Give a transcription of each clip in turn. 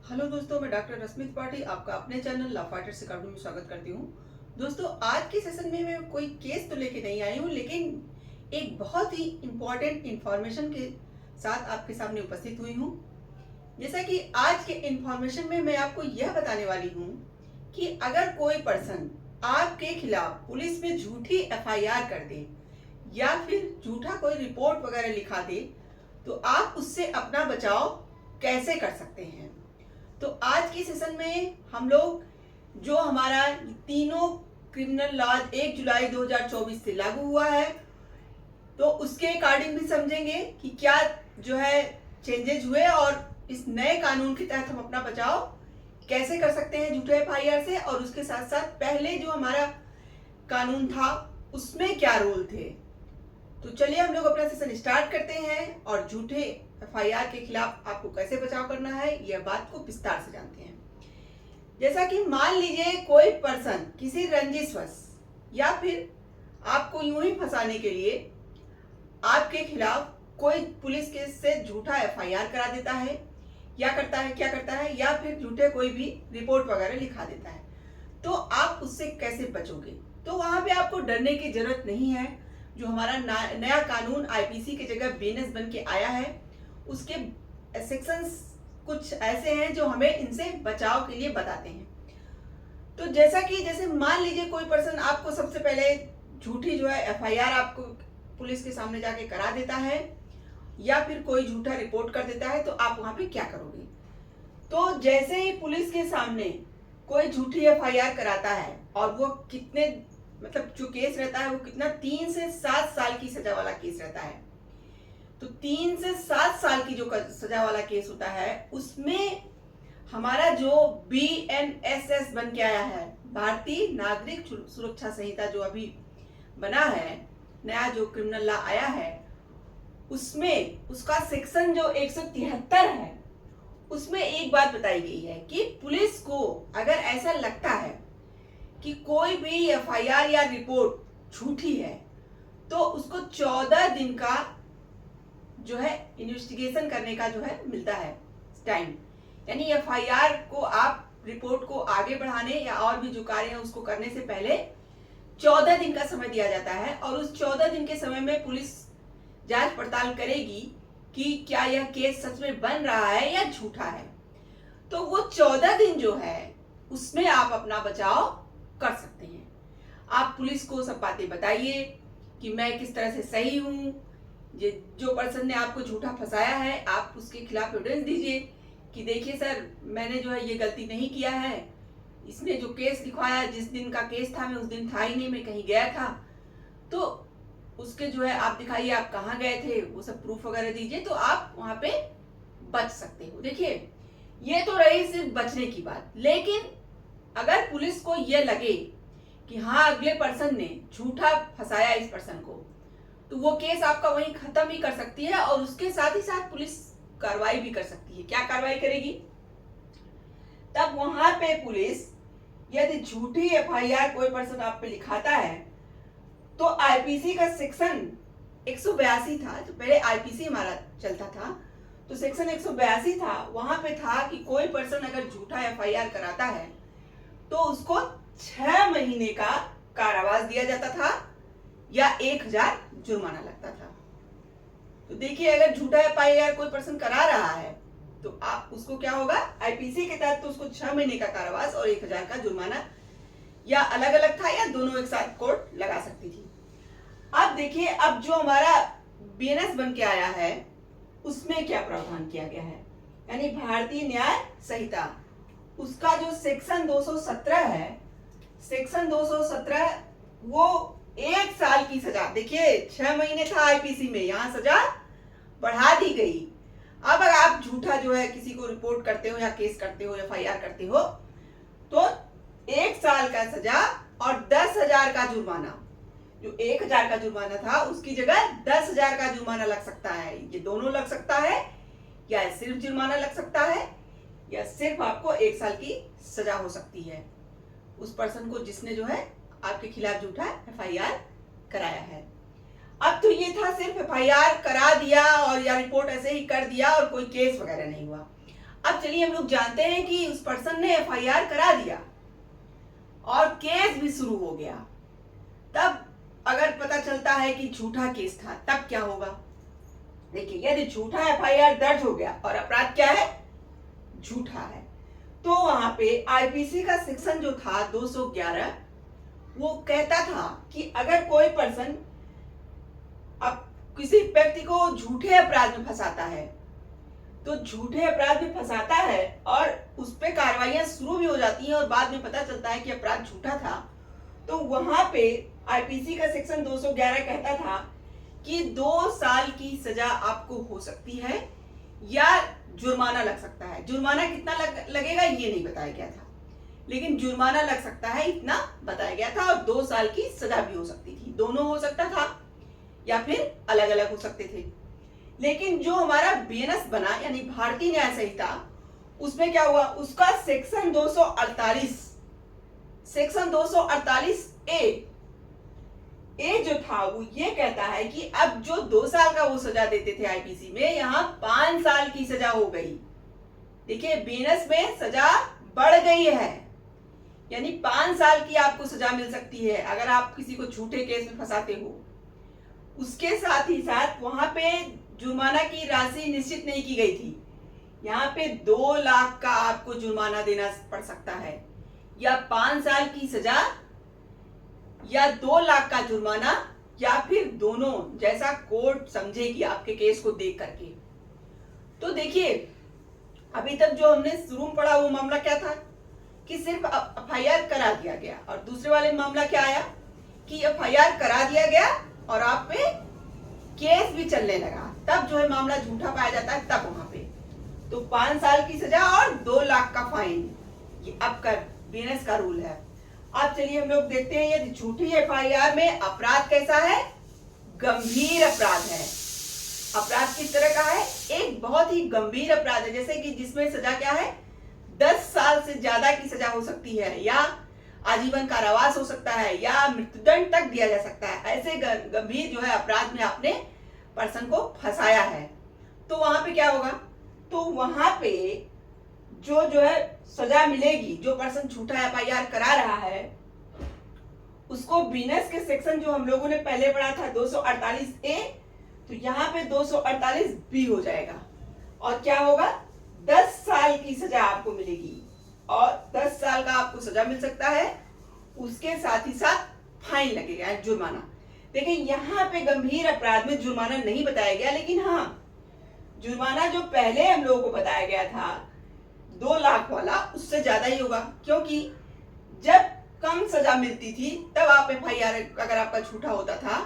Hello दोस्तों, मैं doctor रश्मि त्रिपाठी आपका अपने चैनल लव फाइटर्स अकेडमी में स्वागत करती हूँ। दोस्तों, आज के सेशन में मैं कोई केस तो लेके नहीं आई हूँ, लेकिन एक बहुत ही इम्पोर्टेंट इंफॉर्मेशन के साथ आपके सामने उपस्थित हुई हूँ। जैसा कि आज के इंफॉर्मेशन में मैं आपको यह बताने वाली हूँ कि अगर कोई पर्सन आपके खिलाफ पुलिस में झूठी एफआईआर कर दे या फिर झूठा कोई रिपोर्ट वगैरह लिखा दे, तो आप उससे अपना बचाव कैसे कर सकते हैं। तो आज की सेशन में हम लोग जो हमारा तीनों क्रिमिनल लॉज 1 जुलाई 2024 से लागू हुआ है, तो उसके अकॉर्डिंग भी समझेंगे कि क्या जो है चेंजेस हुए और इस नए कानून के तहत हम अपना बचाव कैसे कर सकते हैं झूठे एफआईआर से, और उसके साथ साथ पहले जो हमारा कानून था उसमें क्या रोल थे। तो चलिए हम लोग अपना सेशन स्टार्ट करते हैं और झूठे एफआईआर के खिलाफ आपको कैसे बचाव करना है यह बात को विस्तार से जानते हैं। जैसा कि मान लीजिए कोई पर्सन किसी रंजिशवश या फिर आपको यूं ही फंसाने के लिए आपके खिलाफ कोई पुलिस केस से झूठा एफआईआर करा देता है, या क्या करता है या फिर झूठे कोई भी रिपोर्ट वगैरह लिखा देता है, तो आप उससे कैसे बचोगे। तो वहां पे आपको डरने की जरूरत नहीं है। जो हमारा नया कानून आईपीसी की जगह बीएनएस बन के आया है, उसके सेक्शंस कुछ ऐसे हैं जो हमें इनसे बचाव के लिए बताते हैं। तो जैसे मान लीजिए कोई पर्सन आपको सबसे पहले झूठी जो है एफआईआर आपको पुलिस के सामने जाके करा देता है या फिर कोई झूठा रिपोर्ट कर देता है, तो आप वहां पे क्या करोगे। तो जैसे ही पुलिस के सामने कोई झूठी एफआईआर कराता है और वो कितने मतलब जो केस रहता है वो कितना 3 से 7 साल की सजा वाला केस रहता है। तो 3 से 7 साल की जो सजा वाला केस होता है उसमें हमारा जो बीएनएसएस बन के आया है, भारतीय नागरिक सुरक्षा संहिता, जो अभी बना है, नया जो क्रिमिनल लॉ आया है, उसमें उसका सेक्शन जो 173 है, उसमें एक बात बताई गई है कि पुलिस को अगर ऐसा लगता है कि कोई भी एफआईआर या रिपोर्ट झूठी है, तो उसको 14 दिन का जो है इन्वेस्टिगेशन करने का जो है मिलता है टाइम। यानी एफआईआर को आप रिपोर्ट को आगे बढ़ाने या और भी जो कार्य है उसको करने से पहले 14 दिन का समय दिया जाता है, और उस 14 दिन के समय में पुलिस जांच पड़ताल करेगी कि क्या यह केस सच में बन रहा है या झूठा है। तो वो 14 दिन जो है उसमें आप अपना बचाव कर सकते हैं। आप पुलिस को सब बातें बताइए कि मैं किस तरह से सही हूं, जो पर्सन ने आपको झूठा फंसाया है आप उसके खिलाफ एविडेंस दीजिए कि देखिए सर, मैंने जो है ये गलती नहीं किया है, इसने जो केस लिखवाया, जिस दिन का केस था मैं उस दिन था ही नहीं, मैं कहीं गया था। तो उसके जो है आप दिखाइए आप कहाँ गए थे, वो सब प्रूफ वगैरह दीजिए, तो आप वहां पे बच सकते हो। देखिए, ये तो रही सिर्फ बचने की बात, लेकिन अगर पुलिस को ये लगे कि हाँ अगले पर्सन ने झूठा फंसाया इस पर्सन को, तो वो केस आपका वहीं खत्म ही कर सकती है, और उसके साथ ही साथ पुलिस कार्रवाई भी कर सकती है। क्या कार्रवाई करेगी, तब वहां पे पुलिस यदि झूठी एफआईआर कोई पर्सन आप पे लिखाता है, तो आईपीसी का सेक्शन 182 था, जो पहले आईपीसी हमारा चलता था, तो सेक्शन 182 था, वहां पे था कि कोई पर्सन अगर झूठा एफआईआर कराता है तो उसको 6 महीने का कारावास दिया जाता था या 1000 जुर्माना लगता था। तो देखिए, अगर झूठा एफआईआर कोई पर्सन करा रहा है तो आप उसको क्या होगा, आईपीसी के तहत तो उसको 6 महीने का कारावास और 1000 का जुर्माना, या अलग अलग था या दोनों एक साथ कोर्ट लगा सकती थी। अब देखिए, अब जो हमारा बीएनएस बन के आया है उसमें क्या प्रावधान किया गया है, यानी भारतीय न्याय संहिता, उसका जो सेक्शन 217 है, सेक्शन 217 वो 1 साल की सजा, देखिए 6 महीने था आईपीसी में, यहां सजा बढ़ा दी गई। अब अगर आप झूठा जो है किसी को रिपोर्ट करते हो या केस करते हो, एफआईआर करते हो, तो 1 साल का सजा और 10,000 का जुर्माना। जो 1,000 का जुर्माना था उसकी जगह 10,000 का जुर्माना लग सकता है। ये दोनों लग सकता है, या सिर्फ जुर्माना लग सकता है, या सिर्फ आपको 1 साल की सजा हो सकती है उस पर्सन को जिसने जो है आपके खिलाफ झूठा एफआईआर कराया है। अब तो ये था सिर्फ एफआईआर करा दिया और या रिपोर्ट ऐसे ही कर दिया और कोई केस वगैरह नहीं हुआ। अब चलिए हम लोग जानते हैं कि उस पर्सन ने एफआईआर करा दिया और केस भी शुरू हो गया। तब अगर पता चलता है कि झूठा केस था तब क्या होगा? देखिए, यदि झूठा एफआईआर दर्ज हो गया और अपराध क्या है? झूठा है, तो वहां पे आईपीसी का सेक्शन जो था 211 वो कहता था कि अगर कोई पर्सन अब किसी व्यक्ति को झूठे अपराध में फंसाता है, तो झूठे अपराध में फंसाता है और उस पे कार्रवाइयां शुरू भी हो जाती हैं और बाद में पता चलता है कि अपराध झूठा था, तो वहां पे आईपीसी का सेक्शन 211 कहता था कि 2 साल की सजा आपको हो सकती है या जुर्माना लग सकता है। जुर्माना कितना लगेगा ये नहीं बताया गया था, लेकिन जुर्माना लग सकता है इतना बताया गया था, और 2 साल की सजा भी हो सकती थी। दोनों हो सकता था या फिर अलग अलग हो सकते थे। लेकिन जो हमारा बीएनएस बना यानी भारतीय न्याय संहिता, उसमें क्या हुआ? उसका सेक्शन 248 सेक्शन 248 ए जो था वो ये कहता है कि अब जो 2 साल का वो सजा देते थे आईपीसी में, यहां 5 साल की सजा हो गई। देखिए, बीएनएस में सजा बढ़ गई है, यानी 5 साल की आपको सजा मिल सकती है अगर आप किसी को झूठे केस में फंसाते हो। उसके साथ ही साथ वहां पे जुर्माना की राशि निश्चित नहीं की गई थी। यहाँ पे 2 लाख का आपको जुर्माना देना पड़ सकता है, या 5 साल की सजा, या 2 लाख का जुर्माना, या फिर दोनों, जैसा कोर्ट समझेगी आपके केस को देख करके। तो देखिए, अभी तक जो हमने शुरू में पढ़ा वो मामला क्या था कि सिर्फ एफआईआर करा दिया गया, और दूसरे वाले मामला क्या आया कि एफआईआर करा दिया गया और आप पे केस भी चलने लगा, तब जो है मामला झूठा पाया जाता है। तब वहां पे तो 5 साल की सजा और 2 लाख का फाइन, ये अब का बीएनएस का रूल है। अब चलिए हम लोग देखते हैं यदि झूठी एफआईआर में अपराध कैसा है? गंभीर अपराध है। अपराध किस तरह का है? एक बहुत ही गंभीर अपराध है, जैसे कि जिसमें सजा क्या है? 10 साल से ज्यादा की सजा हो सकती है, या आजीवन कारावास हो सकता है, या मृत्युदंड तक दिया जा सकता है। ऐसे गंभीर जो है अपराध में आपने पर्सन को फंसाया है, तो वहां पे क्या होगा? तो वहां पे जो है सजा मिलेगी, जो पर्सन झूठा एफआईआर करा रहा है उसको बीएनएस के सेक्शन जो हम लोगों ने पहले पढ़ा था 248 ए, तो यहाँ पे 248 बी हो जाएगा, और क्या होगा? 10 साल की सजा आपको मिलेगी, और 10 साल का आपको सजा मिल सकता है, उसके साथ ही साथ फाइन लगेगा, जुर्माना। देखिए, यहाँ पे गंभीर अपराध में जुर्माना नहीं बताया गया, लेकिन हाँ, जुर्माना जो पहले हम लोगों को बताया गया था 2 लाख वाला, उससे ज्यादा ही होगा, क्योंकि जब कम सजा मिलती थी तब आप एफआईआर अगर आपका झूठा होता था,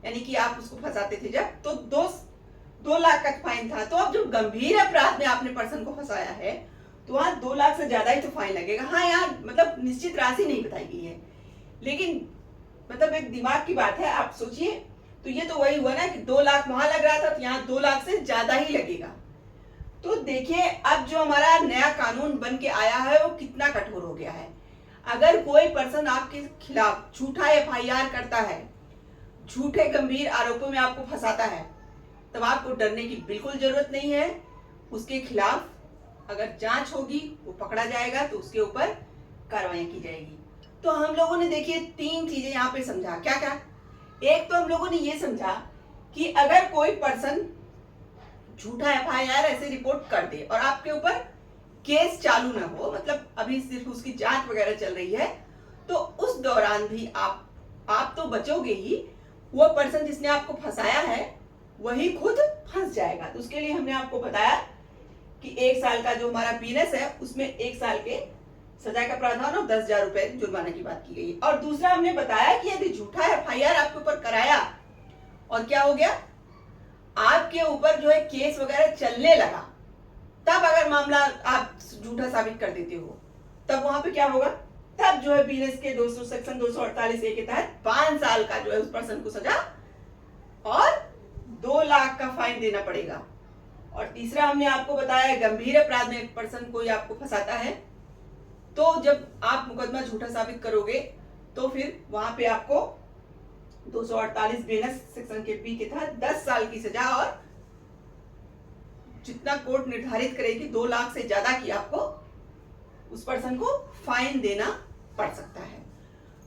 यानी कि आप उसको फंसाते थे जब, तो 2 लाख का फाइन था। तो अब जो गंभीर अपराध में आपने पर्सन को फंसाया है, तो वहां 2 लाख से ज्यादा ही तो फाइन लगेगा। हाँ, यहाँ मतलब निश्चित राशि नहीं बताई गई है, लेकिन मतलब एक दिमाग की बात है, आप सोचिए। तो ये तो वही हुआ ना कि 2 लाख वहां लग रहा था, तो यहाँ 2 लाख से ज्यादा ही लगेगा। तो देखिए, अब जो हमारा नया कानून बन के आया है वो कितना कठोर हो गया है। अगर कोई पर्सन आपके खिलाफ झूठा एफआईआर करता है, झूठे गंभीर आरोपों में आपको फंसाता है, तब आपको डरने की बिल्कुल जरूरत नहीं है। उसके खिलाफ अगर जांच होगी, वो पकड़ा जाएगा, तो उसके ऊपर कार्रवाई की जाएगी। तो हम लोगों ने देखिए 3 चीजें यहाँ पे समझा। क्या क्या? एक तो हम लोगों ने ये समझा कि अगर कोई पर्सन झूठा एफआईआर ऐसे रिपोर्ट कर दे और आपके ऊपर केस चालू ना हो, मतलब अभी सिर्फ उसकी जांच वगैरह चल रही है, तो उस दौरान भी आप तो बचोगे ही, वो पर्सन जिसने आपको फंसाया है वही खुद फंस जाएगा। तो उसके लिए हमने आपको बताया कि 1 साल का जो हमारा बीएनएस है उसमें 1 साल के सजा का प्रावधान और 10,000 रुपए जुर्माना की बात की गई। और दूसरा हमने बताया कि यदि झूठा एफआईआर आपके ऊपर कराया और क्या हो गया, आपके ऊपर जो है केस वगैरह चलने लगा, तब अगर मामला आप झूठा साबित कर देते हो, तब वहां पे क्या होगा? तब जो है बीएनएस के 200 सेक्शन 248 ए के तहत 5 साल का जो है उस पर्सन को सजा और 2 लाख का फाइन देना पड़ेगा। और तीसरा हमने आपको बताया, गंभीर अपराध में एक पर्सन कोई आपको फंसाता है, तो जब आप मुकदमा झूठा साबित करोगे तो फिर वहां पे आपको 248 बीएनएस सेक्शन के बी के तहत 10 साल की सजा और जितना कोर्ट निर्धारित करेगी 2 लाख से ज्यादा की आपको उस पर्सन को फाइन देना पड़ सकता है।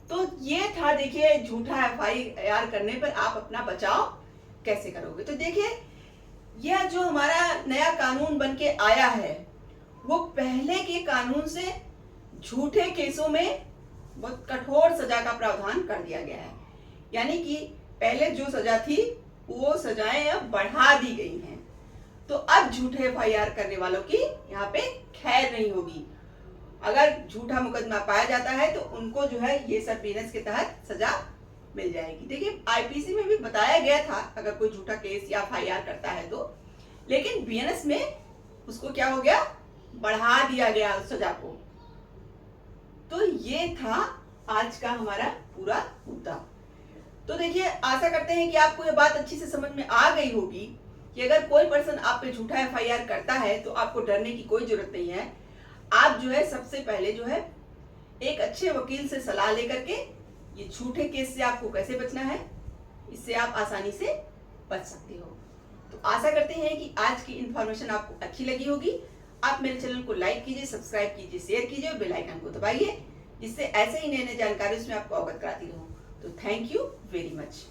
तो ये था देखिए झूठा FIR करने पर आप अपना बचाव कैसे करोगे। तो देखिए यह जो हमारा नया कानून बन के आया है वो पहले के कानून से झूठे केसों में बहुत कठोर सजा का प्रावधान कर दिया गया है। यानी कि पहले जो सजा थी वो सजाएं अब बढ़ा दी गई हैं। तो अब झूठे FIR करने वालों की यहाँ पे खैर नहीं होगी। अगर झूठा मुकदमा पाया जाता है तो उनको जो है ये सब बीएनएस के तहत सजा मिल जाएगी। देखिए IPC में भी बताया गया था अगर कोई झूठा केस या FIR करता है तो, लेकिन बीएनएस में उसको क्या हो गया, बढ़ा दिया गया उस सजा को। तो ये था आज का हमारा पूरा मुद्दा। तो देखिए आशा करते हैं कि आपको ये बात अच्छी से समझ में आ गई होगी कि अगर कोई पर्सन आप पे झूठा FIR करता है तो आपको डरने की कोई जरूरत नहीं है। आप जो है सबसे पहले जो है एक अच्छे वकील से सलाह लेकर के ये झूठे केस से आपको कैसे बचना है, इससे आप आसानी से बच सकते हो। तो आशा करते हैं कि आज की इंफॉर्मेशन आपको अच्छी लगी होगी। आप मेरे चैनल को लाइक कीजिए, सब्सक्राइब कीजिए, शेयर कीजिए और बेल आइकन को दबाइए, जिससे ऐसे ही नए नए जानकारी उसमें आपको अवगत कराती रहूं। तो थैंक यू वेरी मच।